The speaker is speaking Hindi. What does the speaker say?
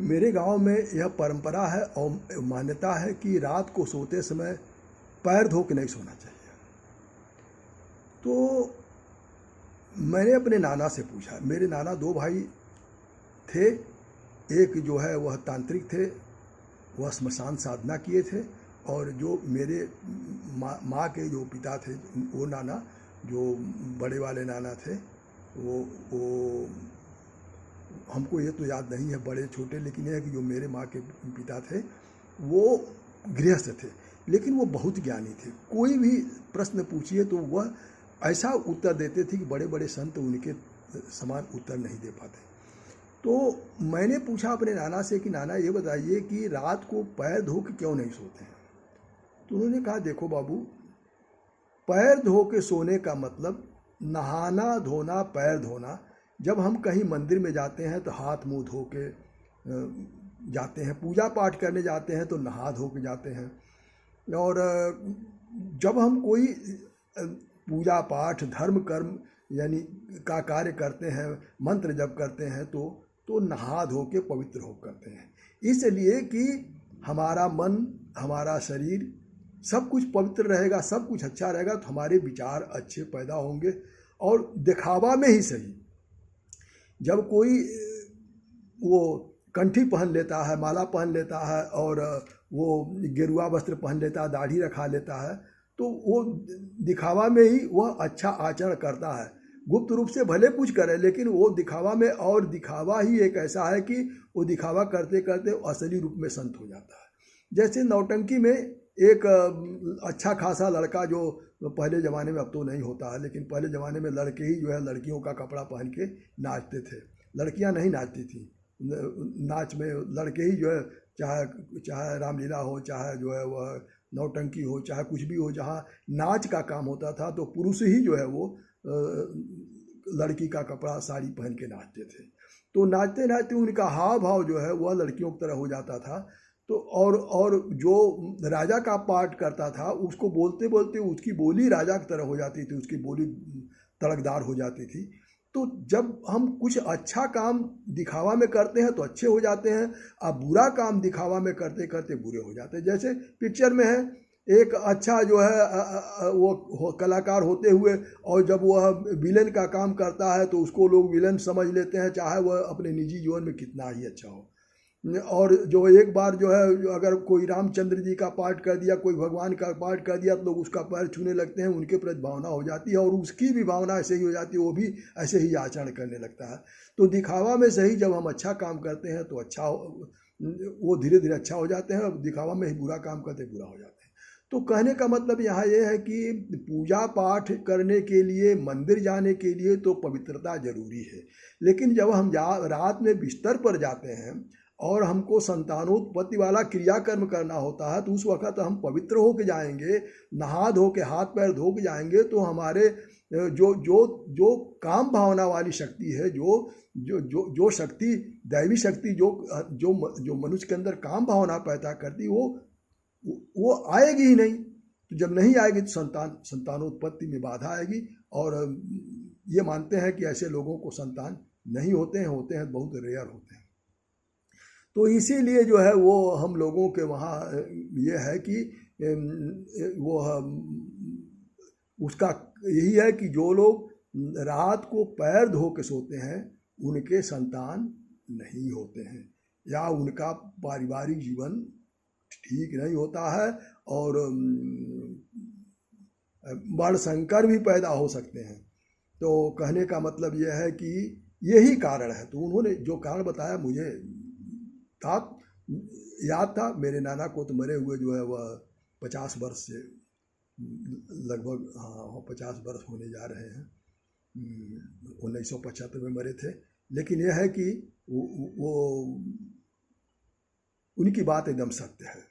मेरे गांव में यह परंपरा है और मान्यता है कि रात को सोते समय पैर धो के नहीं सोना चाहिए। तो मैंने अपने नाना से पूछा। मेरे नाना दो भाई थे। एक जो है वह तांत्रिक थे, वह श्मशान साधना किए थे, और जो मेरे माँ के जो पिता थे, वो नाना जो बड़े वाले नाना थे, वो हमको ये तो याद नहीं है बड़े छोटे, लेकिन यह है कि जो मेरे माँ के पिता थे वो गृहस्थ थे, लेकिन वो बहुत ज्ञानी थे। कोई भी प्रश्न पूछिए तो वह ऐसा उत्तर देते थे कि बड़े बड़े संत उनके समान उत्तर नहीं दे पाते। तो मैंने पूछा अपने नाना से कि नाना ये बताइए कि रात को पैर धो के क्यों नहीं सोते हैं। तो उन्होंने कहा, देखो बाबू, पैर धो के सोने का मतलब नहाना धोना, पैर धोना। जब हम कहीं मंदिर में जाते हैं तो हाथ मुंह धो के जाते हैं, पूजा पाठ करने जाते हैं तो नहा धो के जाते हैं, और जब हम कोई पूजा पाठ धर्म कर्म यानी का कार्य करते हैं, मंत्र जप करते हैं तो नहा धो के पवित्र हो करते हैं, इसलिए कि हमारा मन, हमारा शरीर सब कुछ पवित्र रहेगा, सब कुछ अच्छा रहेगा, तो हमारे विचार अच्छे पैदा होंगे। और दिखावा में ही सही, जब कोई वो कंठी पहन लेता है, माला पहन लेता है, और वो गेरुआ वस्त्र पहन लेता है, दाढ़ी रखा लेता है, तो वो दिखावा में ही वह अच्छा आचरण करता है। गुप्त रूप से भले कुछ करे, लेकिन वो दिखावा में, और दिखावा ही एक ऐसा है कि वो दिखावा करते करते असली रूप में संत हो जाता है। जैसे नौटंकी में एक अच्छा खासा लड़का, जो पहले ज़माने में, अब तो नहीं होता है, लेकिन पहले ज़माने में लड़के ही जो है लड़कियों का कपड़ा पहन के नाचते थे, लड़कियां नहीं नाचती थी। नाच में लड़के ही जो है, चाहे रामलीला हो, चाहे जो है वह नौटंकी हो, चाहे कुछ भी हो, जहाँ नाच का काम होता था तो पुरुष ही जो है वो लड़की का कपड़ा साड़ी पहन के नाचते थे। तो नाचते नाचते उनका हाव भाव जो है वह लड़कियों की तरह हो जाता था। तो और जो राजा का पाठ करता था, उसको बोलते बोलते उसकी बोली राजा की तरह हो जाती थी, उसकी बोली तड़कदार हो जाती थी। तो जब हम कुछ अच्छा काम दिखावा में करते हैं तो अच्छे हो जाते हैं, अब बुरा काम दिखावा में करते करते बुरे हो जाते हैं। जैसे पिक्चर में है, एक अच्छा जो है वो कलाकार होते हुए, और जब वह विलन का काम करता है तो उसको लोग विलन समझ लेते हैं, चाहे वह अपने निजी जीवन में कितना ही अच्छा हो। और जो एक बार जो है, अगर कोई रामचंद्र जी का पाठ कर दिया, कोई भगवान का पाठ कर दिया, तो लोग उसका पैर छूने लगते हैं, उनके प्रति भावना हो जाती है, और उसकी भी भावना ऐसे ही हो जाती है, वो भी ऐसे ही आचरण करने लगता है। तो दिखावा में सही जब हम अच्छा काम करते हैं तो अच्छा वो धीरे धीरे अच्छा हो जाते हैं, और दिखावा में ही बुरा काम करते बुरा हो जाते हैं। तो कहने का मतलब यहाँ ये है कि पूजा पाठ करने के लिए, मंदिर जाने के लिए तो पवित्रता जरूरी है, लेकिन जब हम रात में बिस्तर पर जाते हैं और हमको संतानोत्पत्ति वाला क्रियाकर्म करना होता है, तो उस वक्त हम पवित्र होके जाएंगे, नहा धो के, हाथ पैर धो के जाएंगे, तो हमारे जो जो जो काम भावना वाली शक्ति है, जो शक्ति, दैवी शक्ति जो मनुष्य के अंदर काम भावना पैदा करती, वो आएगी ही नहीं। तो जब नहीं आएगी तो संतानोत्पत्ति में बाधा आएगी, और ये मानते हैं कि ऐसे लोगों को संतान नहीं होते हैं, बहुत रेयर होते हैं। तो इसीलिए जो है वो हम लोगों के वहाँ ये है कि वो उसका यही है कि जो लोग रात को पैर धो के सोते हैं उनके संतान नहीं होते हैं, या उनका पारिवारिक जीवन ठीक नहीं होता है, और वर्णशंकर भी पैदा हो सकते हैं। तो कहने का मतलब यह है कि यही कारण है। तो उन्होंने जो कारण बताया मुझे था, याद था। मेरे नाना को तो मरे हुए जो है वह 50 वर्ष से लगभग, हाँ 50 वर्ष होने जा रहे हैं। 1975 में मरे थे। लेकिन यह है कि वो उनकी बात एकदम सत्य है।